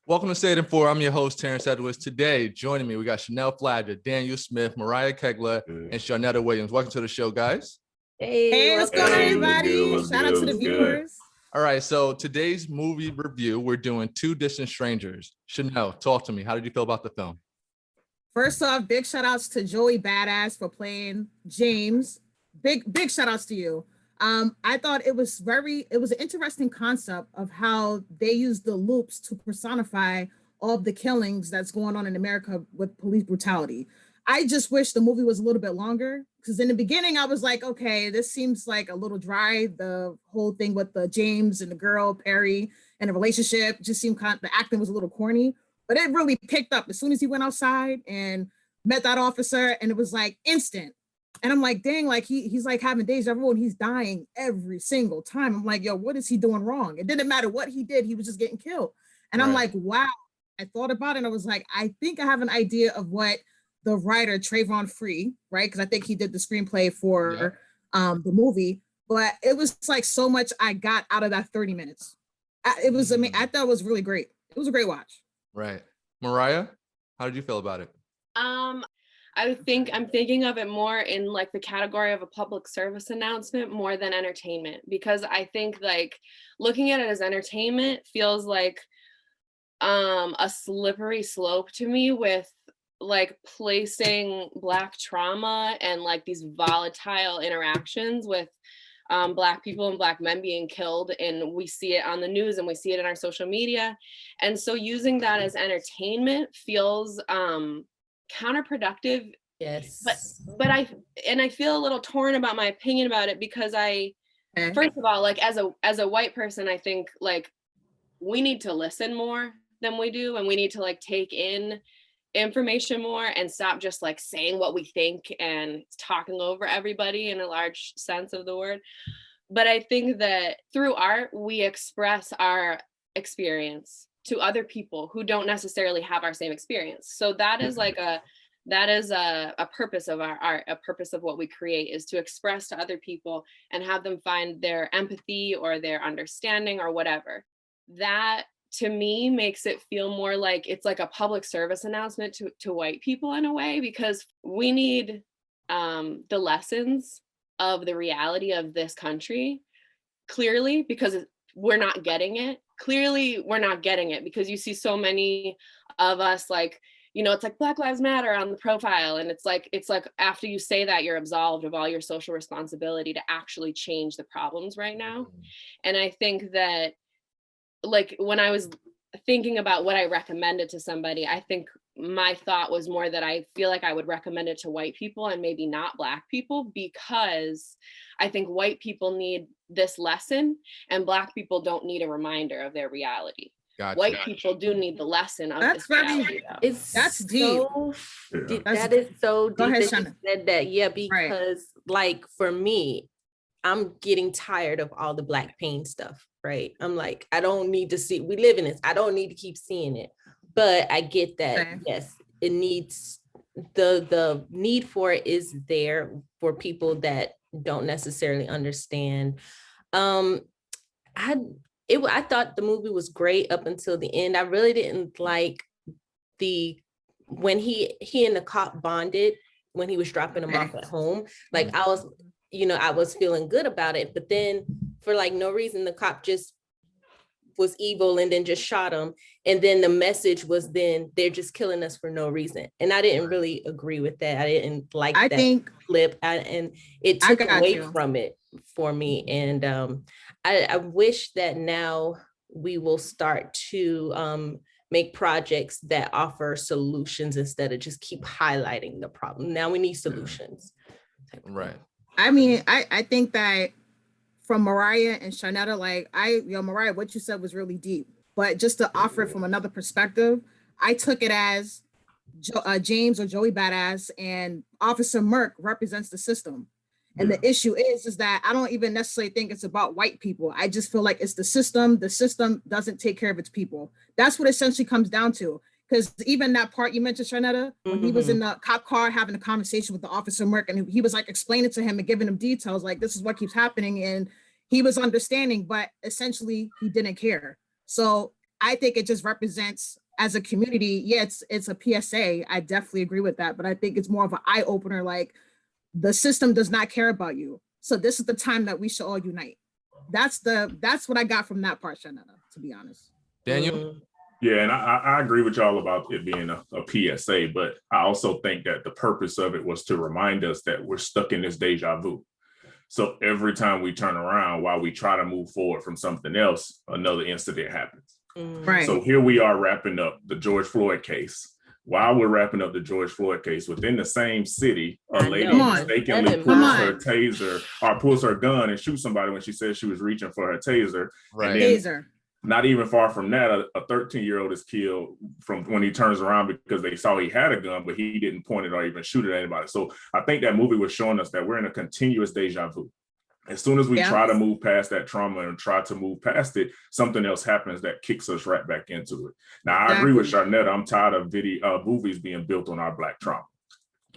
Welcome to Stayed in 4. I'm your host, Terrence Edwards. Today, joining me, we got Fladger, Daniel Smith, Mariah Kegler, and Charnetta Williams. Welcome to the show, guys. Hey, what's going on, everybody? Shout out to the viewers. All right, so today's movie review, we're doing Two Distant Strangers. Chanel, talk to me. How did you feel about the film? First off, big shout outs to Joey Badass for playing James. Big shout outs to you. I thought it was an interesting concept of how they use the loops to personify all of the killings that's going on in America with police brutality. I just wish the movie was a little bit longer, because in the beginning I was like, okay, this seems like a little dry. The whole thing with the James and the girl Perry and the relationship just seemed the acting was a little corny, but it really picked up as soon as he went outside and met that officer, and it was like instant. And I'm like, dang, like he's like having deja vu and he's dying every single time. I'm like, yo, what is he doing wrong? It didn't matter what he did, he was just getting killed. And I'm like, wow. I thought about it and I was like, I think I have an idea of what the writer Trayvon Free, right? Because I think he did the screenplay for the movie, but it was like so much I got out of that 30 minutes. I thought it was really great. It was a great watch. Right. Mariah, how did you feel about it? I'm thinking of it more in like the category of a public service announcement more than entertainment, because I think like looking at it as entertainment feels like a slippery slope to me, with like placing Black trauma and like these volatile interactions with Black people and Black men being killed, and we see it on the news and we see it in our social media, and so using that as entertainment feels counterproductive. Yes, but I feel a little torn about my opinion about it, because first of all, like as a white person, I think like we need to listen more than we do, and we need to like take in information more and stop just like saying what we think and talking over everybody in a large sense of the word. But I think that through art we express our experience to other people who don't necessarily have our same experience. So that is like a purpose of our art. A purpose of what we create is to express to other people and have them find their empathy or their understanding or whatever. That to me makes it feel more like it's like a public service announcement to white people in a way, because we need the lessons of the reality of this country clearly, because we're not getting it. Clearly we're not getting it, because you see so many of us like, you know, it's like Black Lives Matter on the profile, and it's like after you say that, you're absolved of all your social responsibility to actually change the problems right now. And I think that like when I was thinking about what I recommended to somebody, I think my thought was more that I feel like I would recommend it to white people and maybe not Black people, because I think white people need this lesson and Black people don't need a reminder of their reality. Gotcha. White people do need the lesson of this reality. That's deep. That is so deep. Go ahead, that Shanna. you said that. Yeah, because like for me, I'm getting tired of all the Black pain stuff, right? I'm like, I don't need to see, we live in this, I don't need to keep seeing it. But I get that, yes, it needs, the need for it is there for people that don't necessarily understand. I thought the movie was great up until the end. I really didn't like when he and the cop bonded, when he was dropping him off at home. Like I was feeling good about it, but then for like no reason, the cop just was evil and then just shot him. And then the message was then they're just killing us for no reason. And I didn't really agree with that. I didn't like that flip. And it took away from it for me. And I wish that now we will start to make projects that offer solutions instead of just keep highlighting the problem. Now we need solutions. Right. I mean, I think that from Mariah and Charnetta, like Mariah, what you said was really deep, but just to offer it from another perspective, I took it as James or Joey Badass and Officer Merck represents the system. And the issue is that I don't even necessarily think it's about white people. I just feel like it's the system. The system doesn't take care of its people. That's what essentially comes down to. Because even that part you mentioned, Charnetta, when he was in the cop car having a conversation with the Officer Merck, and he was like explaining to him and giving him details, like this is what keeps happening. And he was understanding, but essentially he didn't care. So I think it just represents as a community. Yeah, it's a PSA. I definitely agree with that, but I think it's more of an eye opener. Like, the system does not care about you, so this is the time that we should all unite. That's what I got from that part, Charnetta, to be honest. Daniel? Yeah, and I agree with y'all about it being a PSA, but I also think that the purpose of it was to remind us that we're stuck in this deja vu. So every time we turn around, while we try to move forward from something else, another incident happens. Right. So here we are wrapping up the George Floyd case. While we're wrapping up the George Floyd case, within the same city, a lady mistakenly pulls her taser or pulls her gun and shoots somebody when she said she was reaching for her taser. Right. Taser. Not even far from that, a 13-year-old is killed from when he turns around because they saw he had a gun, but he didn't point it or even shoot at anybody. So I think that movie was showing us that we're in a continuous deja vu. As soon as we try to move past that trauma and try to move past it, something else happens that kicks us right back into it. Now, I agree with Charnetta. I'm tired of movies being built on our Black trauma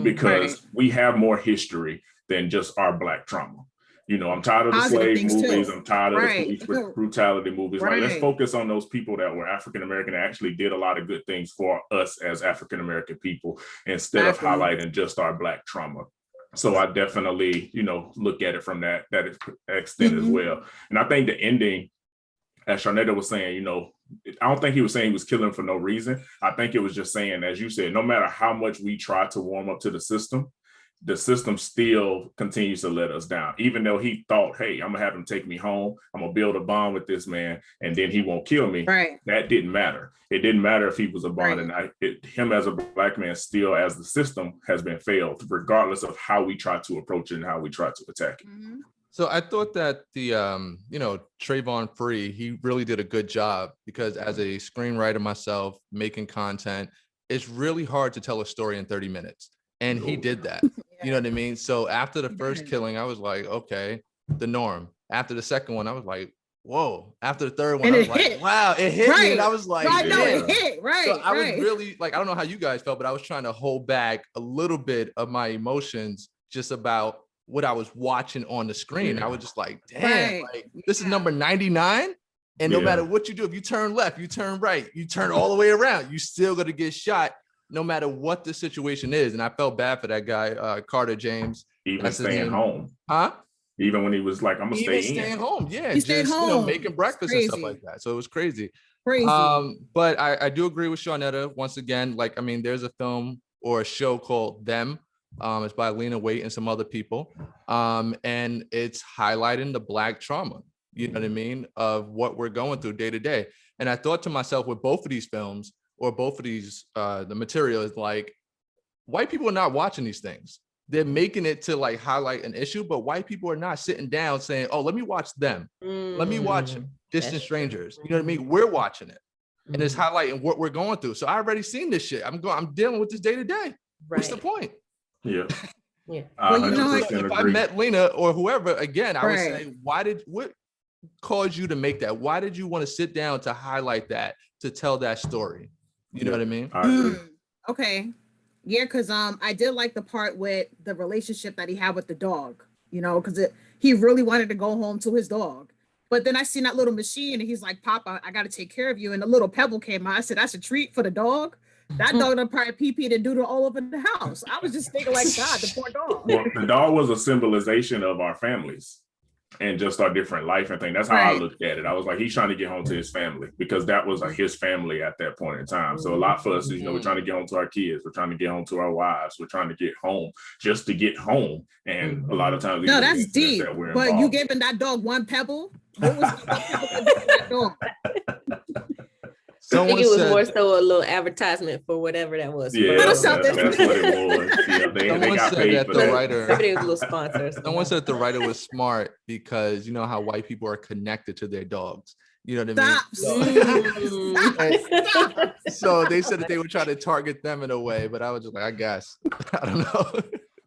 because we have more history than just our Black trauma. You know, I'm tired of the slave movies. I'm tired of the police brutality movies. Like, let's focus on those people that were African-American that actually did a lot of good things for us as African-American people instead of highlighting just our Black trauma. So I definitely, you know, look at it from that extent as well. And I think the ending, as Charnetta was saying, you know, I don't think he was saying he was killing for no reason. I think it was just saying, as you said, no matter how much we try to warm up to the system still continues to let us down. Even though he thought, hey, I'm gonna have him take me home, I'm gonna build a bond with this man, and then he won't kill me. Right. That didn't matter. It didn't matter if he was a bond, and him as a Black man still, as the system has been failed, regardless of how we try to approach it and how we try to attack it. So I thought that the, you know, Trayvon Free, he really did a good job because as a screenwriter myself, making content, it's really hard to tell a story in 30 minutes. And he did that. You know what I mean? So after the first killing, I was like, okay, the norm. After the second one, I was like, whoa. After the third one, I was like, wow, it hit me. And I was like, it hit. So I was really like, I don't know how you guys felt, but I was trying to hold back a little bit of my emotions just about what I was watching on the screen. I was just like, damn, like, this is number 99. And no matter what you do, if you turn left, you turn right, you turn all the way around, you still gonna get shot no matter what the situation is. And I felt bad for that guy, Carter James. Even staying home. Huh? Even when he was like, I'm gonna stay in. Staying home. Yeah, he stayed home. You know, making breakfast and stuff like that. So it was crazy. But I do agree with Charnetta once again. Like, I mean, there's a film or a show called Them. It's by Lena Waithe and some other people. And it's highlighting the Black trauma, you know what I mean, of what we're going through day to day. And I thought to myself, with both of these films or both of these, the material is like, white people are not watching these things. They're making it to like highlight an issue, but white people are not sitting down saying, oh, let me watch Them. Let me watch Distant Strangers. You know what I mean? We're watching it. And it's highlighting what we're going through. So I already seen this shit. I'm dealing with this day to day. What's the point? Yeah. Well, you know, if I met Lena or whoever again, I would say, what caused you to make that? Why did you want to sit down to highlight that, to tell that story? You know what I mean? Okay. Yeah, because I did like the part with the relationship that he had with the dog, you know, because he really wanted to go home to his dog. But then I seen that little machine and he's like, Papa, I got to take care of you. And the little pebble came out. I said, that's a treat for the dog. That dog done probably pee-peed and doodle all over the house. I was just thinking like, God, the poor dog. Well, the dog was a symbolization of our families and just our different life and thing. That's how I looked at it. I was like, he's trying to get home to his family because that was like his family at that point in time. So a lot for us is, you know, we're trying to get home to our kids. We're trying to get home to our wives. We're trying to get home just to get home. And a lot of times, no, that's deep. But you giving that dog one pebble? What was that dog? I think it was more so a little advertisement for whatever that was. Yeah, that's what it was. Yeah, they got paid for that. Everybody was little sponsors. Someone said the writer was smart because you know how white people are connected to their dogs. You know what I mean? So they said that they would try to target them in a way, but I was just like, I guess. I don't know.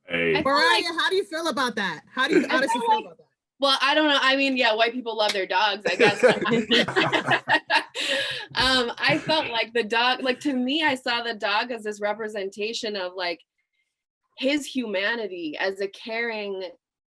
Hey. Mariah, how do you feel about that? How do you honestly feel about that? Well, I don't know. I mean, yeah, white people love their dogs, I guess. I felt like the dog, like to me, I saw the dog as this representation of like his humanity as a caring,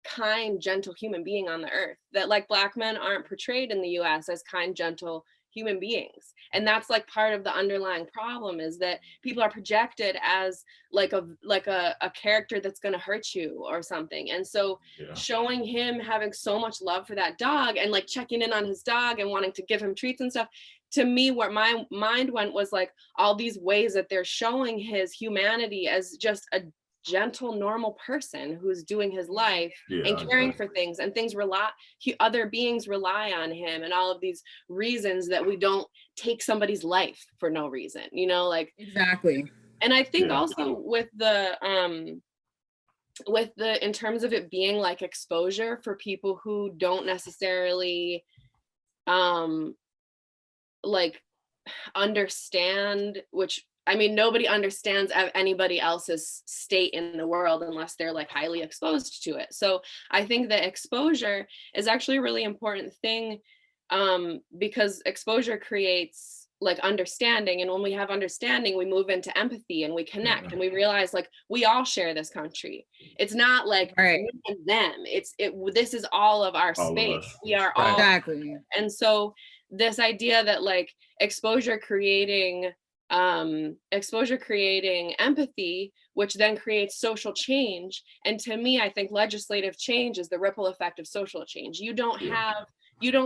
kind, gentle human being on the earth. That like Black men aren't portrayed in the US as kind, gentle human beings. And that's like part of the underlying problem, is that people are projected as like a character that's going to hurt you or something. And so showing him having so much love for that dog and like checking in on his dog and wanting to give him treats and stuff, to me, where my mind went was like all these ways that they're showing his humanity as just a gentle, normal person who's doing his life and caring for things, and other beings rely on him, and all of these reasons that we don't take somebody's life for no reason, you know, like. Exactly. And I think also with the in terms of it being like exposure for people who don't necessarily like understand, which I mean, nobody understands anybody else's state in the world unless they're like highly exposed to it. So I think that exposure is actually a really important thing, because exposure creates like understanding. And when we have understanding, we move into empathy and we connect and we realize like we all share this country. It's not like me and them. This is all of our space. We are all. Exactly. And so this idea that like exposure creating empathy, which then creates social change. And to me, I think legislative change is the ripple effect of social change. You don't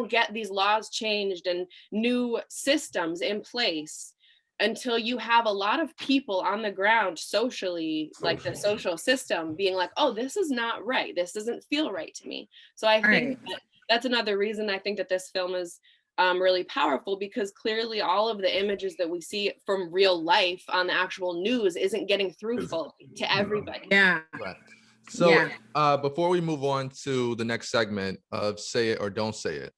get these laws changed and new systems in place until you have a lot of people on the ground socially, like the social system being like, oh, this is not right. This doesn't feel right to me. So I think that's another reason I think that this film is really powerful, because clearly all of the images that we see from real life on the actual news isn't getting through fully to everybody. Yeah. Right. So before we move on to the next segment of Say It or Don't Say It,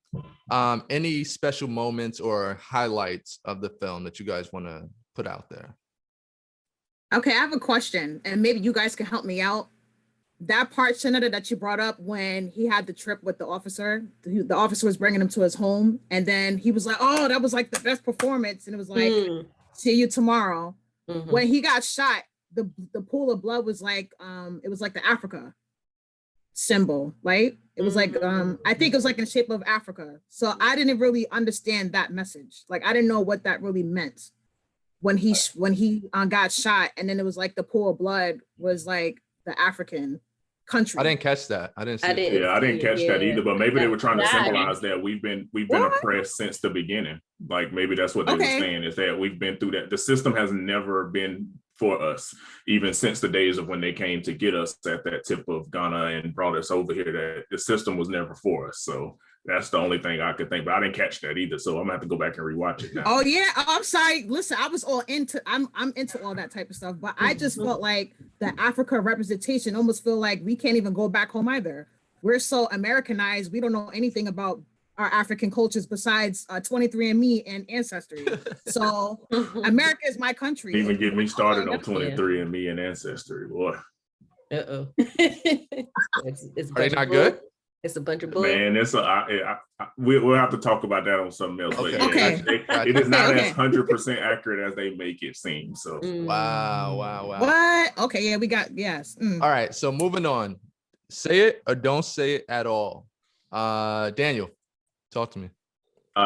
any special moments or highlights of the film that you guys want to put out there? Okay, I have a question, and maybe you guys can help me out. That part, Charnetta, that you brought up when he had the trip with the officer was bringing him to his home, and then he was like, oh, that was like the best performance, and it was like, see you tomorrow. When he got shot, the pool of blood was like, it was like the Africa symbol, right? It was like, I think it was like in the shape of Africa. So I didn't really understand that message. Like, I didn't know what that really meant when he got shot, and then it was like the pool of blood was like the African country. I didn't catch that. I didn't catch that either, but maybe they were trying to symbolize that we've been oppressed since the beginning. Like maybe that's what they were saying, is that we've been through that. The system has never been for us, even since the days of when they came to get us at that tip of Ghana and brought us over here, that the system was never for us. So that's the only thing I could think, but I didn't catch that either. So I'm gonna have to go back and rewatch it now. Oh yeah, I'm sorry. Listen, I was all into, I'm into all that type of stuff, but I just felt like the Africa representation almost feel like we can't even go back home either. We're so Americanized. We don't know anything about our African cultures besides 23andMe and Ancestry. So America is my country. Even get me started on 23andMe and Ancestry, boy. Are they not good? It's a bunch of bull. Man, we'll have to talk about that on something else. Okay. But it is not as 100% accurate as they make it seem. So wow. What? Okay, yeah, we got All right, so moving on. Say it or don't say it at all. Daniel, talk to me.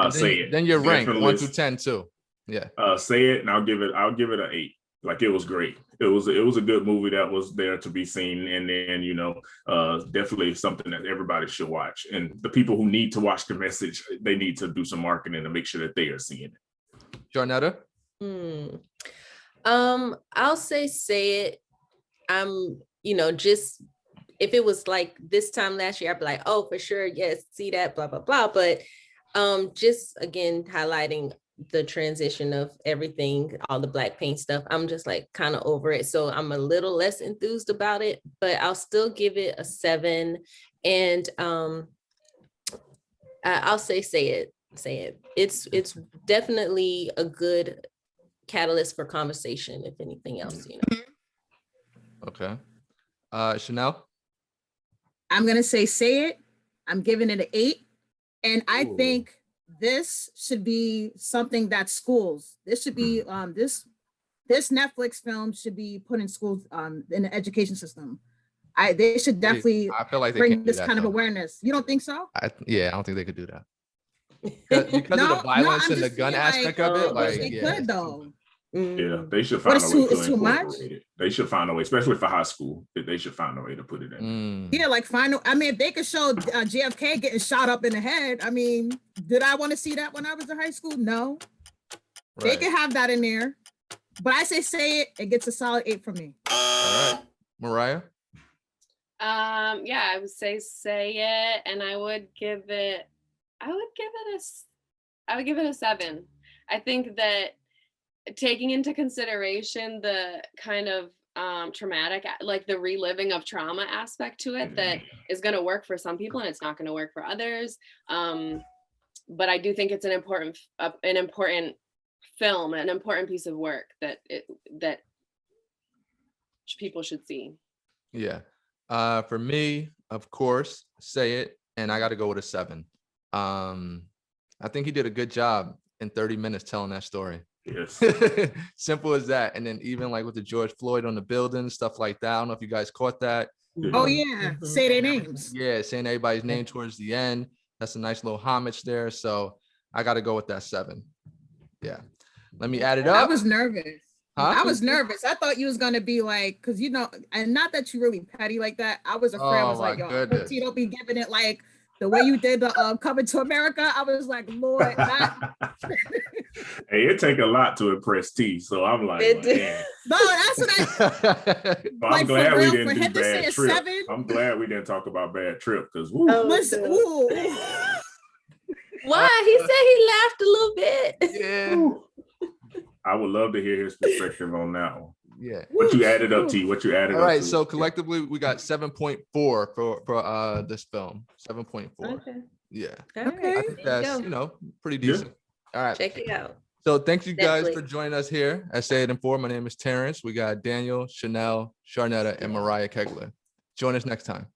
Say it. Then you're ranked 1 through 10 too. Yeah. Say it, and I'll give it an 8. Like, it was great. It was a good movie that was there to be seen, and then definitely something that everybody should watch. And the people who need to watch the message, they need to do some marketing to make sure that they are seeing it. Charnetta? I'll say it. Just if it was like this time last year, I'd be like, oh, for sure, yes, see that, blah blah blah. But just again highlighting the transition of everything, all the black paint stuff, I'm just like kind of over it. So I'm a little less enthused about it, but I'll still give it a 7. And I'll say it. It's definitely a good catalyst for conversation, if anything else, Okay. Chanel? I'm gonna say it. I'm giving it an 8. And I think this should be something that schools, this should be this Netflix film should be put in schools in the education system. They should definitely I feel like they bring this kind of awareness. You don't think so? I don't think they could do that. because of the violence and the gun aspect of it. Like, they could though. Yeah, they should find a way to incorporate it. They should find a way, especially for high school. They should find a way to put it in. Yeah, like I mean, if they could show JFK getting shot up in the head, I mean, did I want to see that when I was in high school? No. Right. They can have that in there. But I say it gets a solid 8 from me. All right. Mariah? Yeah, I would say it, and I would give it a 7. I think that taking into consideration the kind of traumatic, like the reliving of trauma aspect to it, that is going to work for some people and it's not going to work for others. But I do think it's an important film, an important piece of work that people should see. Yeah. For me, of course, say it, and I got to go with a 7. I think he did a good job in 30 minutes telling that story. Yes. Simple as that. And then even like with the George Floyd on the building, stuff like that. I don't know if you guys caught that. Oh yeah, say their names. Yeah, saying everybody's name towards the end. That's a nice little homage there. So I got to go with that 7. Yeah. Let me add it up. I was nervous. Huh? I was nervous. I thought you was gonna be like, because and not that you really petty like that. I was afraid. I was like, yo, I hope you don't be giving it like the way you did the Coming to America. I was like, Lord, not. Hey, it take a lot to impress T. So I'm like, man. No, that's what I. But I'm glad we didn't do Bad Trip. I'm glad we didn't talk about Bad Trip because why? He said he laughed a little bit. Yeah. I would love to hear his perspective on that one. Yeah. What you added up, T? What you added up? All right. So collectively, we got 7.4 for this film. 7.4. Okay. Yeah. Okay. I think that's pretty decent. Yeah. All right. Check it out. So thank you guys for joining us here at Say It in 4. My name is Terrence. We got Daniel, Chanel, Charnetta, and Mariah Kegler. Join us next time.